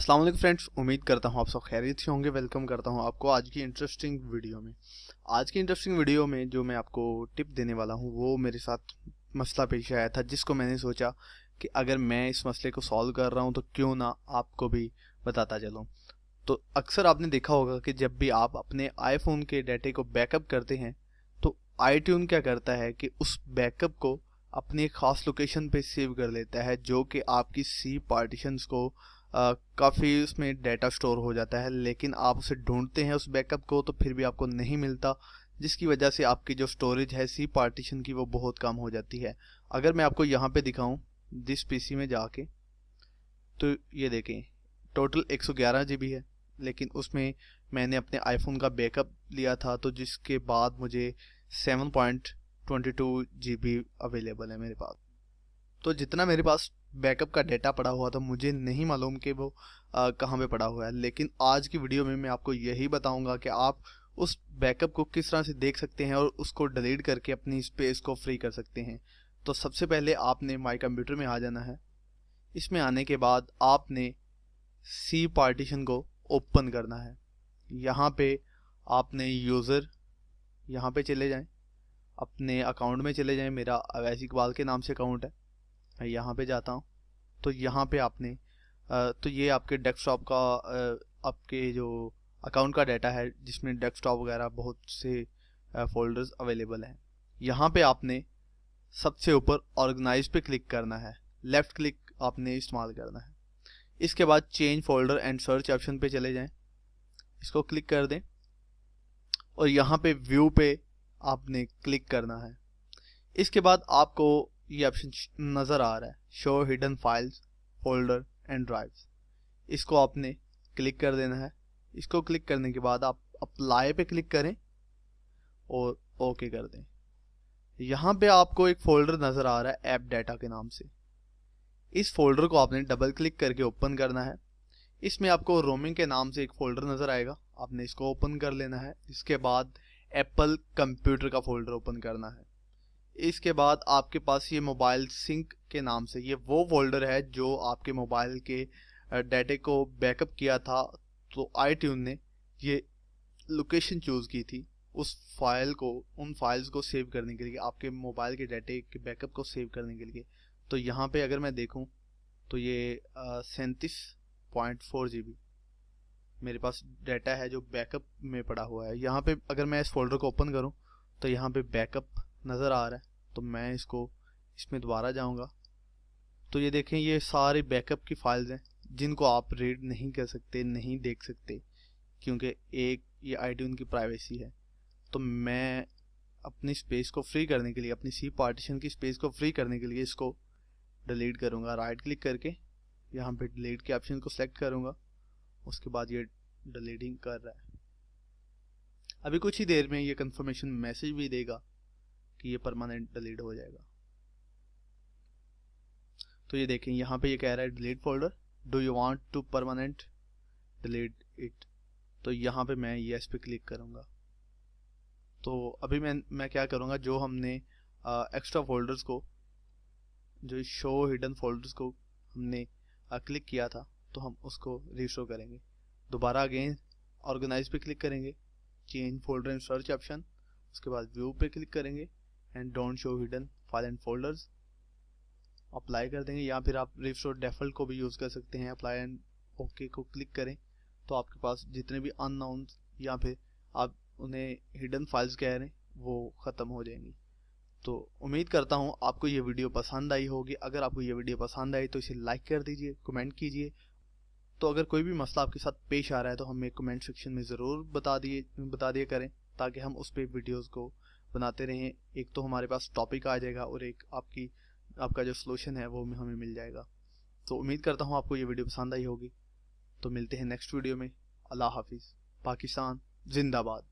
अस्सलाम वालेकुम फ्रेंड्स, उम्मीद करता हूँ आप सब खैरियत से होंगे। वेलकम करता हूँ आपको आज की इंटरेस्टिंग वीडियो में। आज की इंटरेस्टिंग वीडियो में जो मैं आपको टिप देने वाला हूँ वो मेरे साथ मसला पेश आया था, जिसको मैंने सोचा कि अगर मैं इस मसले को सॉल्व कर रहा हूँ तो क्यों ना आपको भी बताता चलूँ। तो अक्सर आपने देखा होगा कि जब भी आप अपने आईफोन के डाटे को बैकअप करते हैं तो आईट्यून क्या करता है कि उस बैकअप को अपनी एक ख़ास लोकेशन पे सेव कर लेता है, जो कि आपकी सी पार्टीशंस को काफ़ी उसमें डाटा स्टोर हो जाता है। लेकिन आप उसे ढूंढते हैं उस बैकअप को तो फिर भी आपको नहीं मिलता, जिसकी वजह से आपकी जो स्टोरेज है सी पार्टीशन की वो बहुत कम हो जाती है। अगर मैं आपको यहाँ पे दिखाऊं दिस पीसी में जाके, तो ये देखें टोटल 111 GB है, लेकिन उसमें मैंने अपने आईफोन का बैकअप लिया था, तो जिसके बाद मुझे 7.22 GB अवेलेबल है मेरे पास। तो जितना मेरे पास बैकअप का डेटा पड़ा हुआ था मुझे नहीं मालूम कि वो कहाँ पे पड़ा हुआ है। लेकिन आज की वीडियो में मैं आपको यही बताऊंगा कि आप उस बैकअप को किस तरह से देख सकते हैं और उसको डिलीट करके अपनी स्पेस को फ्री कर सकते हैं। तो सबसे पहले आपने माई कंप्यूटर में आ जाना है। इसमें आने के बाद आपने सी पार्टीशन को ओपन करना है। यहाँ पे आपने यूज़र यहाँ पे चले जाएं, अपने अकाउंट में चले जाएं। मेरा अवैस इकबाल के नाम से अकाउंट है, मैं यहाँ पे जाता हूँ। तो यहाँ पे आपने तो ये आपके डेस्कटॉप का आपके जो अकाउंट का डाटा है, जिसमें डेस्कटॉप वगैरह बहुत से फोल्डर्स अवेलेबल हैं। यहाँ पे आपने सबसे ऊपर ऑर्गेनाइज पे क्लिक करना है, लेफ़्ट क्लिक आपने इस्तेमाल करना है। इसके बाद change folder and search option पे चले जाएं, इसको क्लिक कर दें और यहाँ पे व्यू पे आपने क्लिक करना है। इसके बाद आपको ये ऑप्शन नज़र आ रहा है, show hidden files folder and drives. इसको आपने क्लिक कर देना है। इसको क्लिक करने के बाद आप अप्लाई पे क्लिक करें और ओके कर दें। यहाँ पे आपको एक फ़ोल्डर नज़र आ रहा है ऐप डाटा के नाम से। इस फोल्डर को आपने डबल क्लिक करके ओपन करना है। इसमें आपको रोमिंग के नाम से एक फ़ोल्डर नज़र आएगा, आपने इसको ओपन कर लेना है। इसके बाद एप्पल कंप्यूटर का फ़ोल्डर ओपन करना है। इसके बाद आपके पास ये मोबाइल सिंक के नाम से ये वो फोल्डर है जो आपके मोबाइल के डाटे को बैकअप किया था। तो आईट्यून ने ये लोकेशन चूज़ की थी उस फाइल को, उन फाइल्स को सेव करने के लिए, आपके मोबाइल के डाटे के बैकअप को सेव करने के लिए। तो यहाँ पे अगर मैं देखूँ तो ये 37.4 GB मेरे पास डाटा है जो बैकअप में पड़ा हुआ है। यहाँ पे अगर मैं इस फोल्डर को ओपन करूँ तो यहाँ पे बैकअप नज़र आ रहा है। तो मैं इसमें दोबारा जाऊंगा तो ये देखें ये सारे बैकअप की फाइल्स हैं जिनको आप रीड नहीं कर सकते, नहीं देख सकते, क्योंकि एक ये आईट्यून की प्राइवेसी है। तो मैं अपनी स्पेस को फ्री करने के लिए, अपनी सी पार्टीशन की स्पेस को फ्री करने के लिए इसको डिलीट करूंगा। राइट क्लिक करके यहाँ पे डिलीट के ऑप्शन को सेलेक्ट करूंगा। उसके बाद ये डिलीटिंग कर रहा है। अभी कुछ ही देर में ये कंफर्मेशन मैसेज भी देगा कि ये परमानेंट डिलीट हो जाएगा। तो ये देखें यहाँ पे ये कह रहा है delete folder, do you want to permanent delete it. तो यहाँ पे मैं यस पे क्लिक करूँगा। तो अभी मैं क्या करूँगा, जो हमने एक्स्ट्रा फोल्डर्स को, जो शो हिडन फोल्डर्स को हमने क्लिक किया था, तो हम उसको रिस्टोर करेंगे। दोबारा अगेन ऑर्गेनाइज पे क्लिक करेंगे, change folder and search option, उसके बाद व्यू पे क्लिक करेंगे and don't show hidden file and folders, apply कर देंगे। या फिर आप रिस्टोर डिफ़ॉल्ट को भी यूज़ कर सकते हैं। अप्लाई एंड ओके को क्लिक करें तो आपके पास जितने भी अननोन या फिर आप उन्हें हिडन फाइल्स कह रहे हैं वो ख़त्म हो जाएंगी। तो उम्मीद करता हूँ आपको ये वीडियो पसंद आई होगी। अगर आपको ये वीडियो पसंद आई तो इसे लाइक कर दीजिए, कमेंट कीजिए। तो अगर कोई भी मसला आपके साथ पेश आ रहा है तो हमें कमेंट सेक्शन में ज़रूर बता दिया करें, ताकि हम उस पर वीडियोज़ को बनाते रहें। एक तो हमारे पास टॉपिक आ जाएगा और एक आपका जो सलूशन है वो हमें मिल जाएगा। तो उम्मीद करता हूँ आपको ये वीडियो पसंद आई होगी। तो मिलते हैं नेक्स्ट वीडियो में। अल्लाह हाफिज़। पाकिस्तान जिंदाबाद।